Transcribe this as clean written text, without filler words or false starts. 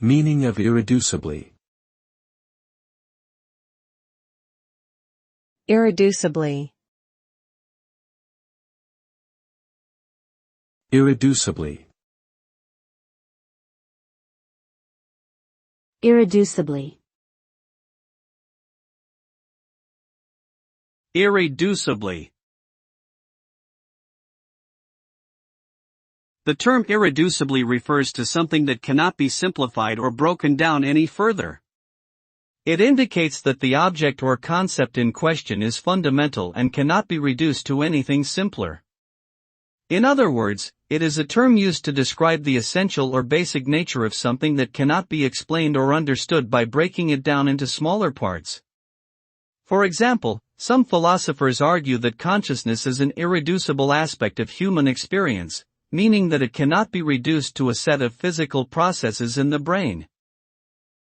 Meaning of irreducibly. Irreducibly. Irreducibly. Irreducibly. Irreducibly. The term irreducibly refers to something that cannot be simplified or broken down any further. It indicates that the object or concept in question is fundamental and cannot be reduced to anything simpler. In other words, it is a term used to describe the essential or basic nature of something that cannot be explained or understood by breaking it down into smaller parts. For example, some philosophers argue that consciousness is an irreducible aspect of human experience, meaning that it cannot be reduced to a set of physical processes in the brain.